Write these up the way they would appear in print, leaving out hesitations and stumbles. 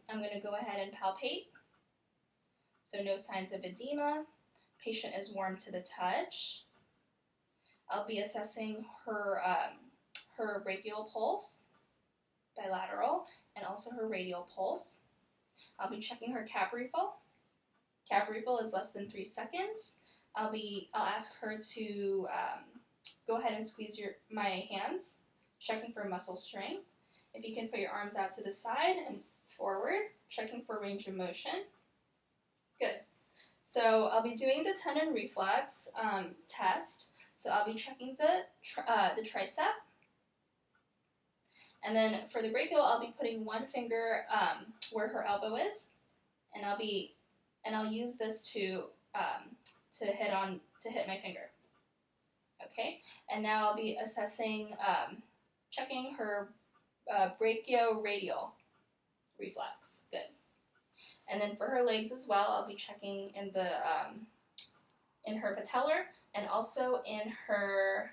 I'm going to go ahead and palpate. So no signs of edema. Patient is warm to the touch. I'll be assessing her brachial pulse, bilateral, and also her radial pulse. I'll be checking her cap refill. Cap refill is less than 3 seconds. I'll ask her to go ahead and squeeze my hands, checking for muscle strength. If you can put your arms out to the side and forward, checking for range of motion. Good. So I'll be doing the tendon reflex test. So I'll be checking the tricep. And then for the brachial, I'll be putting one finger where her elbow is, and I'll use this to hit my finger. Okay. And now I'll be assessing, checking her brachioradial reflex. Good. And then for her legs as well, I'll be checking in her patellar and also in her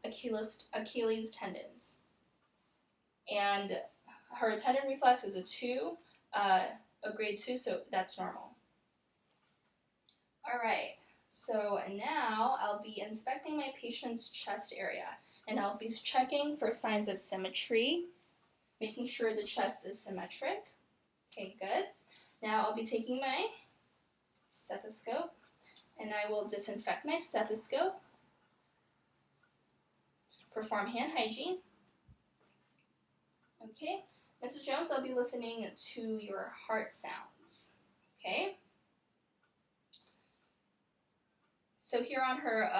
Achilles tendons. And her tendon reflex is a grade 2, so that's normal. All right, so now I'll be inspecting my patient's chest area, and I'll be checking for signs of symmetry, making sure the chest is symmetric. Okay, good. Now I'll be taking my stethoscope, and I will disinfect my stethoscope, perform hand hygiene. Okay, Mrs. Jones, I'll be listening to your heart sounds. Okay. So here on her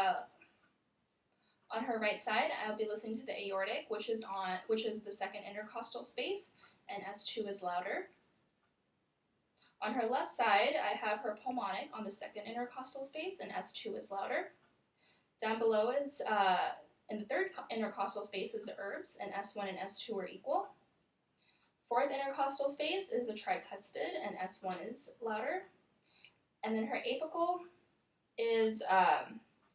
right side, I'll be listening to the aortic, which is the second intercostal space, and S2 is louder. On her left side, I have her pulmonic on the second intercostal space, and S2 is louder. Down below is in the third intercostal space is the herbs, and S1 and S2 are equal. Fourth intercostal space is the tricuspid, and S1 is louder. And then her apical is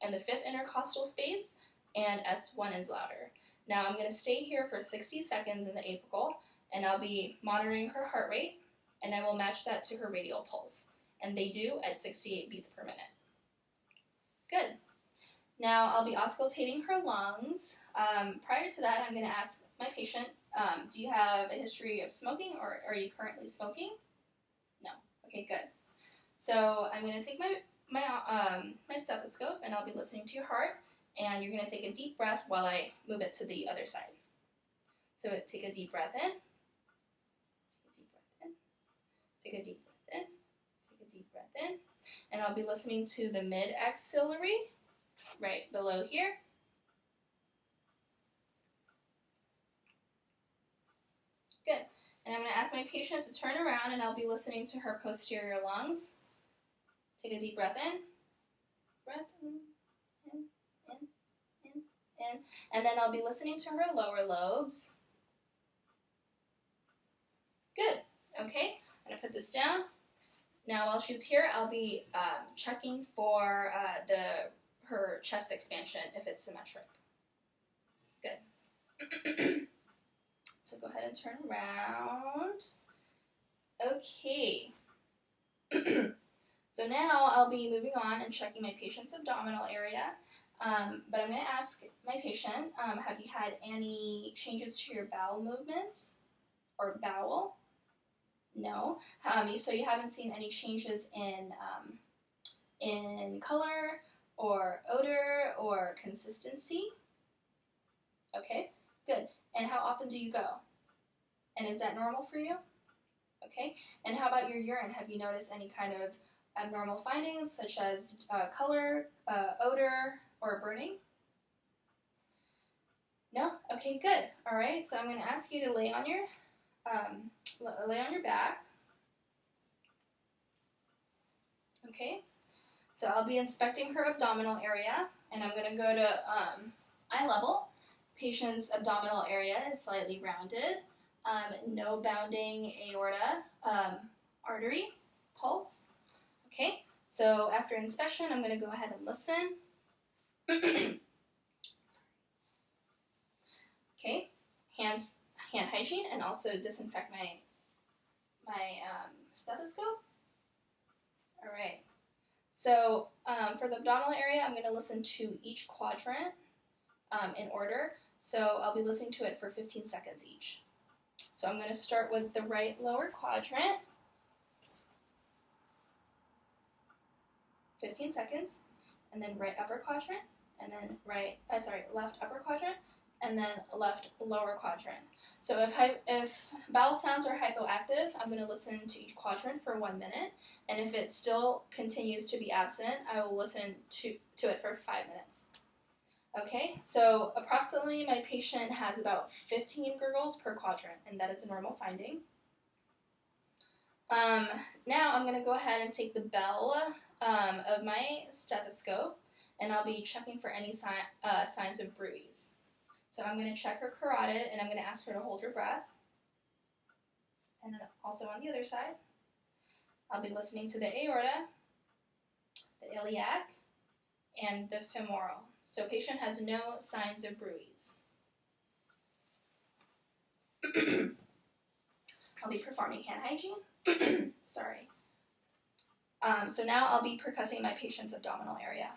in the fifth intercostal space, and S1 is louder. Now I'm going to stay here for 60 seconds in the apical, and I'll be monitoring her heart rate, and I will match that to her radial pulse. And they do at 68 beats per minute. Good. Now I'll be auscultating her lungs. Prior to that, I'm going to ask my patient, do you have a history of smoking, or are you currently smoking? No. Okay, good. So I'm going to take my stethoscope, and I'll be listening to your heart, and you're going to take a deep breath while I move it to the other side. So take a deep breath in. Take a deep breath in. Take a deep breath in. And I'll be listening to the mid-axillary, right below here. Good. And I'm going to ask my patient to turn around, and I'll be listening to her posterior lungs. Take a deep breath in. Breath in. And then I'll be listening to her lower lobes. Good. Okay. I'm going to put this down. Now, while she's here, I'll be checking for her chest expansion, if it's symmetric. Good. So go ahead and turn around. Okay. So now I'll be moving on and checking my patient's abdominal area. But I'm going to ask my patient, have you had any changes to your bowel movements or bowel? No. So you haven't seen any changes in color or odor or consistency? Okay, good. And how often do you go? And is that normal for you? Okay. And how about your urine? Have you noticed any kind of abnormal findings such as color, odor, or burning? No? Okay, good. All right, so I'm going to ask you to lay on your back. Okay, so I'll be inspecting her abdominal area, and I'm going to go to eye level. Patient's abdominal area is slightly rounded, no bounding aorta, artery, pulse. Okay, so after inspection, I'm going to go ahead and listen. Okay, hand hygiene, and also disinfect my stethoscope. All right. So for the abdominal area, I'm going to listen to each quadrant in order. So I'll be listening to it for 15 seconds each. So I'm going to start with the right lower quadrant. 15 seconds, and then right upper quadrant, and then left upper quadrant, and then left lower quadrant. So if bowel sounds are hypoactive, I'm going to listen to each quadrant for 1 minute, and if it still continues to be absent, I will listen to it for 5 minutes. Okay, so approximately my patient has about 15 gurgles per quadrant, and that is a normal finding. Now I'm going to go ahead and take the bell of my stethoscope, and I'll be checking for any signs of bruise. So I'm going to check her carotid, and I'm going to ask her to hold her breath. And then also on the other side, I'll be listening to the aorta, the iliac, and the femoral. So patient has no signs of bruise. I'll be performing hand hygiene. Sorry. So now I'll be percussing my patient's abdominal area.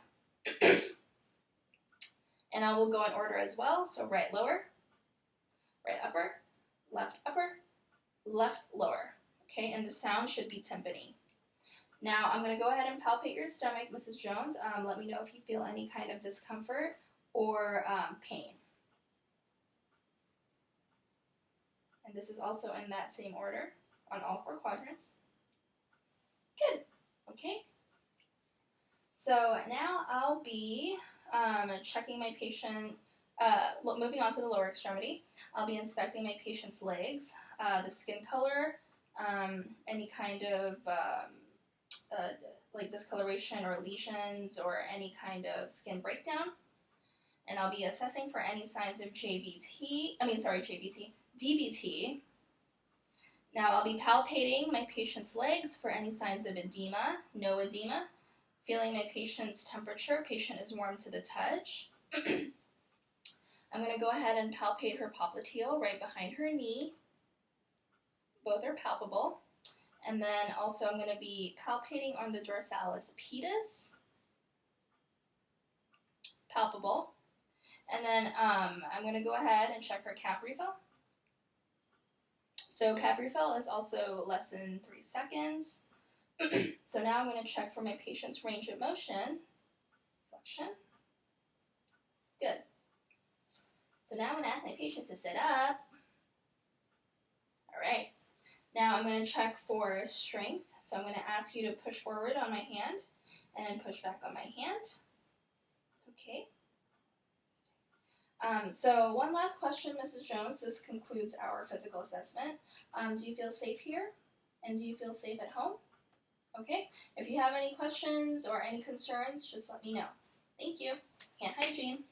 And I will go in order as well. So right lower, right upper, left lower. Okay, and the sound should be timpani. Now I'm going to go ahead and palpate your stomach, Mrs. Jones. Let me know if you feel any kind of discomfort or pain. And this is also in that same order on all 4 quadrants. Good. Okay. So now I'll be checking my patient, moving on to the lower extremity. I'll be inspecting my patient's legs, the skin color, any kind of like discoloration or lesions or any kind of skin breakdown. And I'll be assessing for any signs of DVT. Now I'll be palpating my patient's legs for any signs of edema, no edema. Feeling my patient's temperature, patient is warm to the touch. I'm going to go ahead and palpate her popliteal right behind her knee. Both are palpable. And then also I'm going to be palpating on the dorsalis pedis. Palpable. And then I'm going to go ahead and check her cap refill. So cap refill is also less than 3 seconds. So now I'm going to check for my patient's range of motion. Flexion. Good. So now I'm going to ask my patient to sit up. All right. Now I'm going to check for strength. So I'm going to ask you to push forward on my hand and then push back on my hand. Okay. So one last question, Mrs. Jones. This concludes our physical assessment. Do you feel safe here? And do you feel safe at home? Okay. If you have any questions or any concerns, just let me know. Thank you. Hand hygiene.